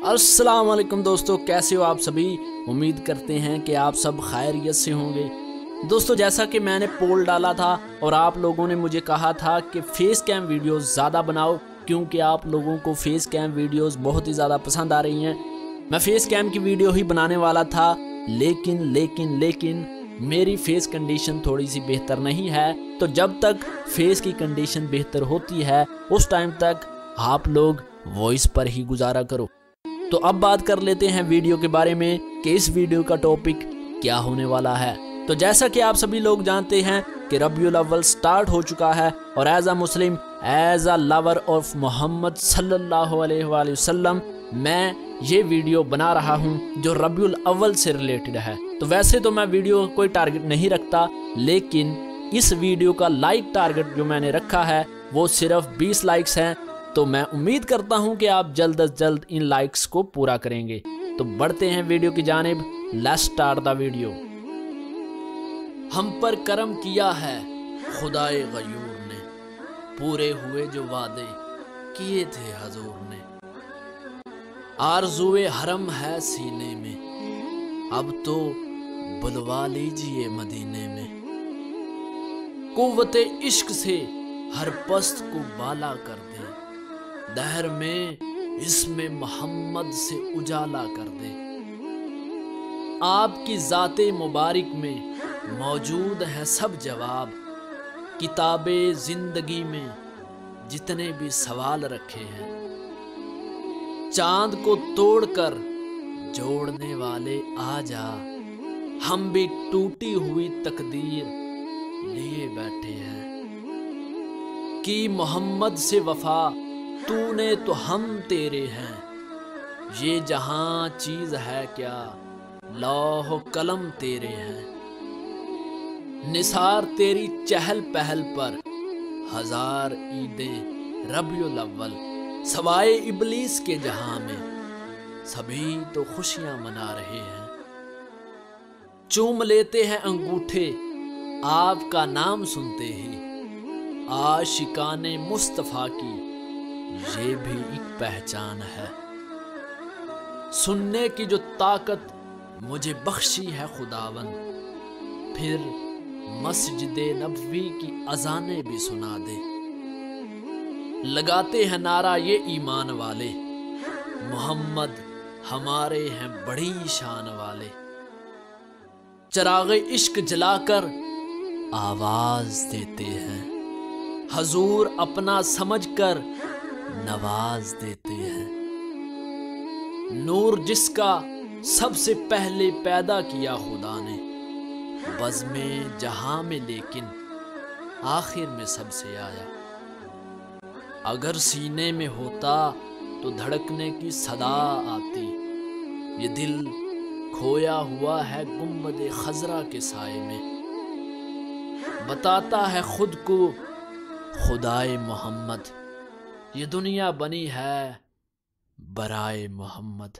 अस्सलाम वालेकुम दोस्तों, कैसे हो आप सभी। उम्मीद करते हैं कि आप सब खैरियत से होंगे। दोस्तों, जैसा कि मैंने पोल डाला था और आप लोगों ने मुझे कहा था कि फेस कैम वीडियोस ज़्यादा बनाओ, क्योंकि आप लोगों को फेस कैम वीडियोस बहुत ही ज़्यादा पसंद आ रही हैं। मैं फेस कैम की वीडियो ही बनाने वाला था, लेकिन मेरी फेस कंडीशन थोड़ी सी बेहतर नहीं है। तो जब तक फेस की कंडीशन बेहतर होती है उस टाइम तक आप लोग वॉइस पर ही गुजारा करो। तो अब बात कर लेते हैं वीडियो के बारे में कि इस वीडियो का टॉपिक क्या होने वाला है। तो जैसा कि आप सभी लोग जानते हैं कि रबीउल अव्वल स्टार्ट हो चुका है, और as a Muslim, as a lover of Mohammad सल्लल्लाहु अलैहि वसल्लम, मैं ये वीडियो बना रहा हूँ जो रबीउल अव्वल से रिलेटेड है। तो वैसे तो मैं वीडियो कोई टारगेट नहीं रखता, लेकिन इस वीडियो का लाइक टारगेट जो मैंने रखा है वो सिर्फ 20 लाइक्स हैं। तो मैं उम्मीद करता हूं कि आप जल्द अज जल्द इन लाइक्स को पूरा करेंगे। तो बढ़ते हैं वीडियो की जानिब। Let's start the video. हम पर करम किया है खुदाए गयूर ने, पूरे हुए जो वादे किए थे हजूर ने। आरज़ुए हरम है सीने में, अब तो बुलवा लीजिए मदीने में। कुव्वते इश्क से हर पस्त को बाला कर दे, दहर में इसमें मोहम्मद से उजाला कर दे। आपकी ज़ाते मुबारक में मौजूद है सब जवाब, किताबे ज़िंदगी में जितने भी सवाल रखे हैं। चांद को तोड़कर जोड़ने वाले आ जा, हम भी टूटी हुई तकदीर लिए बैठे हैं। कि मोहम्मद से वफा तूने तो हम तेरे हैं, ये जहां चीज है क्या लौह कलम तेरे हैं। निसार तेरी चहल पहल पर हजार ईदें रबीउल अव्वल, सवाए इबलीस के जहां में सभी तो खुशियां मना रहे हैं। चूम लेते हैं अंगूठे आपका नाम सुनते ही, आशिकाने मुस्तफा की ये भी एक पहचान है। सुनने की जो ताकत मुझे बख्शी है खुदावन, फिर मस्जिद नबवी की अजाने भी सुना दे। लगाते हैं नारा ये ईमान वाले, मोहम्मद हमारे हैं बड़ी शान वाले। चरागे इश्क जलाकर आवाज देते हैं, हजूर अपना समझकर नवाज देते हैं। नूर जिसका सबसे पहले पैदा किया खुदा ने, बज़्मे जहां में लेकिन आखिर में सबसे आया। अगर सीने में होता तो धड़कने की सदा आती, ये दिल खोया हुआ है गुंबद खजरा के साए में। बताता है खुद को खुदाए मोहम्मद, ये दुनिया बनी है बराए मोहम्मद।